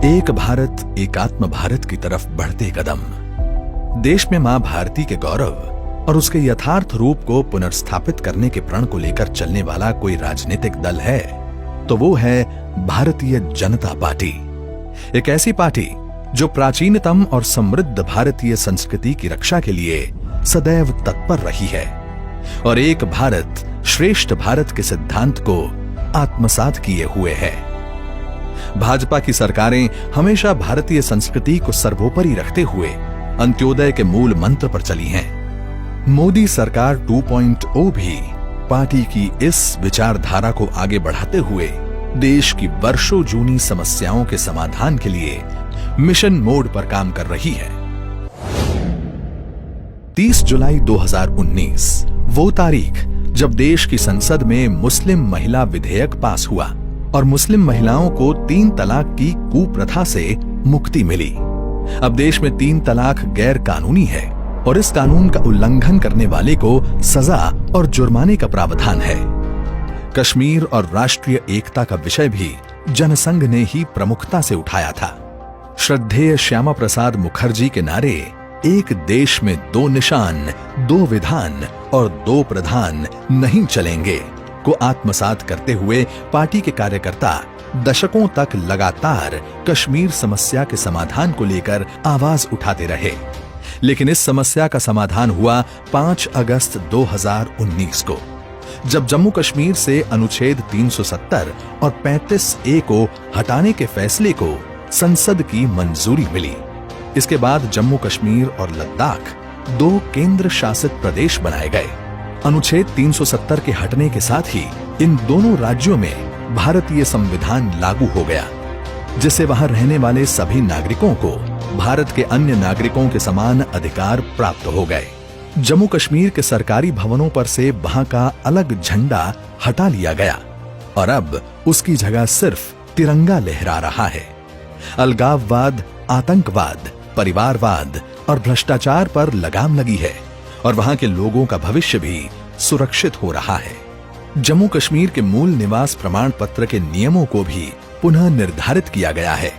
एक भारत एकात्म भारत की तरफ बढ़ते कदम। देश में मां भारती के गौरव और उसके यथार्थ रूप को पुनर्स्थापित करने के प्रण को लेकर चलने वाला कोई राजनीतिक दल है तो वो है भारतीय जनता पार्टी। एक ऐसी पार्टी जो प्राचीनतम और समृद्ध भारतीय संस्कृति की रक्षा के लिए सदैव तत्पर रही है और एक भारत श्रेष्ठ भारत के सिद्धांत को आत्मसात किए हुए है। भाजपा की सरकारें हमेशा भारतीय संस्कृति को सर्वोपरि रखते हुए अंत्योदय के मूल मंत्र पर चली हैं। मोदी सरकार 2.0 भी पार्टी की इस विचारधारा को आगे बढ़ाते हुए देश की वर्षों जूनी समस्याओं के समाधान के लिए मिशन मोड पर काम कर रही है। 30 जुलाई 2019 वो तारीख जब देश की संसद में मुस्लिम महिला विधेयक पास हुआ और मुस्लिम महिलाओं को 3 तलाक की कुप्रथा से मुक्ति मिली। अब देश में 3 तलाक गैर कानूनी है और इस कानून का उल्लंघन करने वाले को सजा और जुर्माने का प्रावधान है। कश्मीर और राष्ट्रीय एकता का विषय भी जनसंघ ने ही प्रमुखता से उठाया था। श्रद्धेय श्यामा प्रसाद मुखर्जी के नारे एक देश में 2 निशान, 2 विधान और 2 प्रधान नहीं चलेंगे को आत्मसात करते हुए पार्टी के कार्यकर्ता दशकों तक लगातार कश्मीर समस्या के समाधान को लेकर आवाज उठाते रहे। लेकिन इस समस्या का समाधान हुआ 5 अगस्त 2019 को, जब जम्मू कश्मीर से अनुच्छेद 370 और 35A को हटाने के फैसले को संसद की मंजूरी मिली। इसके बाद जम्मू कश्मीर और लद्दाख 2 केंद्र शासित प्रदेश बनाए गए। अनुच्छेद 370 के हटने के साथ ही इन दोनों राज्यों में भारतीय संविधान लागू हो गया, जिससे वहां रहने वाले सभी नागरिकों को भारत के अन्य नागरिकों के समान अधिकार प्राप्त हो गए। जम्मू कश्मीर के सरकारी भवनों पर से वहां का अलग झंडा हटा लिया गया और अब उसकी जगह सिर्फ तिरंगा लहरा रहा है। अलगाववाद, आतंकवाद, परिवारवाद और भ्रष्टाचार पर लगाम लगी है और वहां के लोगों का भविष्य भी सुरक्षित हो रहा है। जम्मू कश्मीर के मूल निवास प्रमाण पत्र के नियमों को भी पुनः निर्धारित किया गया है।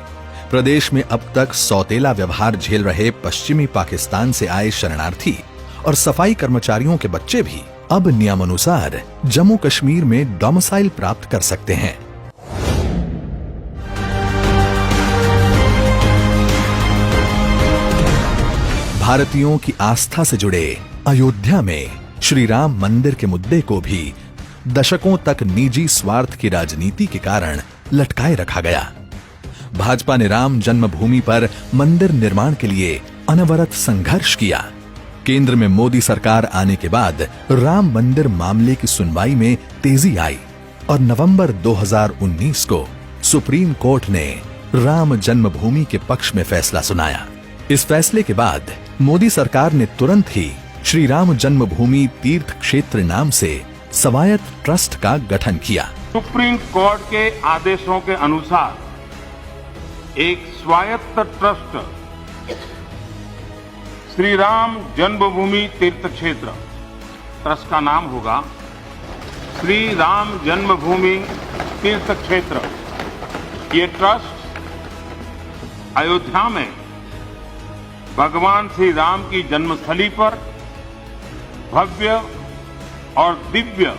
प्रदेश में अब तक सौतेला व्यवहार झेल रहे पश्चिमी पाकिस्तान से आए शरणार्थी और सफाई कर्मचारियों के बच्चे भी अब नियमानुसार जम्मू कश्मीर में डोमिसाइल प्राप्त कर सकते हैं। भारतीयों की आस्था से जुड़े अयोध्या में श्री राम मंदिर के मुद्दे को भी दशकों तक निजी स्वार्थ की राजनीति के कारण लटकाए रखा गया। भाजपा ने राम जन्मभूमि पर मंदिर निर्माण के लिए अनवरत संघर्ष किया। केंद्र में मोदी सरकार आने के बाद राम मंदिर मामले की सुनवाई में तेजी आई और नवंबर 2019 को सुप्रीम कोर्ट ने राम जन्मभूमि के पक्ष में फैसला सुनाया। इस फैसले के बाद मोदी सरकार ने तुरंत ही श्री राम जन्मभूमि तीर्थ क्षेत्र नाम से स्वायत्त ट्रस्ट का गठन किया। सुप्रीम कोर्ट के आदेशों के अनुसार एक स्वायत्त ट्रस्ट श्री राम जन्मभूमि तीर्थ क्षेत्र, ट्रस्ट का नाम होगा श्री राम जन्मभूमि तीर्थ क्षेत्र। ये ट्रस्ट अयोध्या में भगवान श्री राम की जन्मस्थली पर भव्य और दिव्य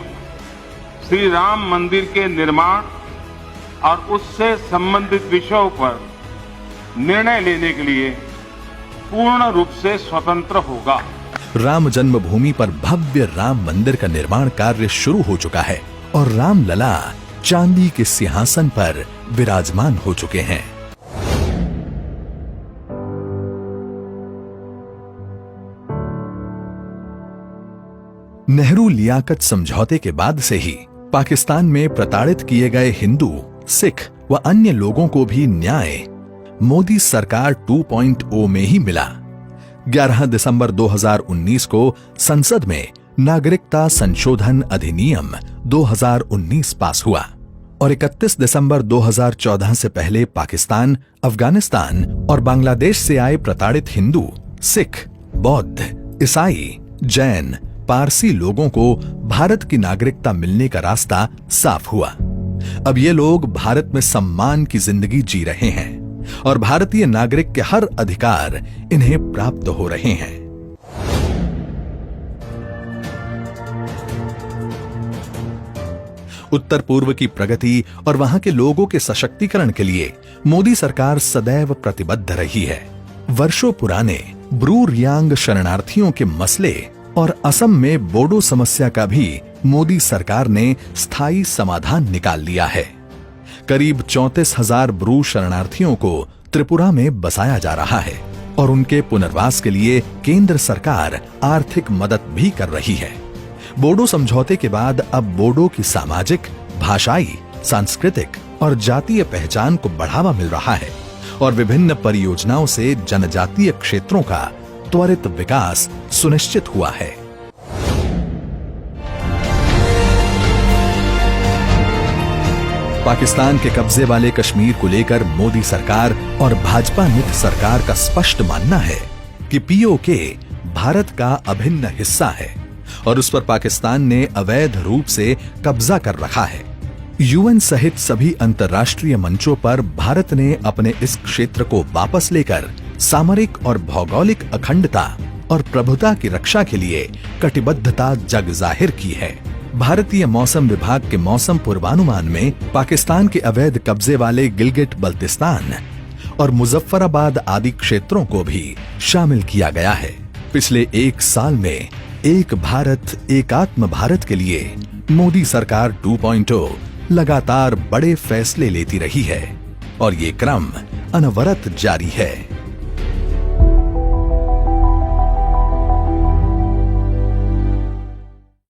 श्री राम मंदिर के निर्माण और उससे संबंधित विषयों पर निर्णय लेने के लिए पूर्ण रूप से स्वतंत्र होगा। राम जन्मभूमि पर भव्य राम मंदिर का निर्माण कार्य शुरू हो चुका है और राम लला चांदी के सिंहासन पर विराजमान हो चुके हैं। नेहरू लियाकत समझौते के बाद से ही पाकिस्तान में प्रताड़ित किए गए हिंदू, सिख व अन्य लोगों को भी न्याय मोदी सरकार 2.0 में ही मिला। 11 दिसंबर 2019 को संसद में नागरिकता संशोधन अधिनियम 2019 पास हुआ और 31 दिसंबर 2014 से पहले पाकिस्तान, अफगानिस्तान और बांग्लादेश से आए प्रताड़ित हिंदू, सिख, बौद्ध, ईसाई, जैन, पारसी लोगों को भारत की नागरिकता मिलने का रास्ता साफ हुआ। अब ये लोग भारत में सम्मान की जिंदगी जी रहे हैं। और भारतीय नागरिक के हर अधिकार इन्हें प्राप्त हो रहे हैं। उत्तर पूर्व की प्रगति और वहां के लोगों के सशक्तिकरण के लिए मोदी सरकार सदैव प्रतिबद्ध रही है। वर्षों पुराने ब्रू रियांग शरणार्थियों के मसले और असम में बोडो समस्या का भी मोदी सरकार ने स्थायी समाधान निकाल लिया है। करीब 34,000 ब्रू शरणार्थियों को त्रिपुरा में बसाया जा रहा है और उनके पुनर्वास के लिए केंद्र सरकार आर्थिक मदद भी कर रही है। बोडो समझौते के बाद अब बोडो की सामाजिक, भाषाई, सांस्कृतिक और जातीय पहचान को बढ़ावा मिल रहा है और विभिन्न परियोजनाओं से जनजातीय क्षेत्रों का त्वरित विकास सुनिश्चित हुआ है। पाकिस्तान के कब्जे वाले कश्मीर को लेकर मोदी सरकार और भाजपा मित्र सरकार का स्पष्ट मानना है कि पीओके भारत का अभिन्न हिस्सा है और उस पर पाकिस्तान ने अवैध रूप से कब्जा कर रखा है। यूएन सहित सभी अंतर्राष्ट्रीय मंचों पर भारत ने अपने इस क्षेत्र को वापस लेकर सामरिक और भौगोलिक अखंडता और प्रभुता की रक्षा के लिए कटिबद्धता जग जाहिर की है। भारतीय मौसम विभाग के मौसम पूर्वानुमान में पाकिस्तान के अवैध कब्जे वाले गिलगिट बल्तिस्तान और मुजफ्फराबाद आदि क्षेत्रों को भी शामिल किया गया है। पिछले एक साल में एक भारत एकात्म भारत के लिए मोदी सरकार 2.0 लगातार बड़े फैसले लेती रही है और ये क्रम अनवरत जारी है।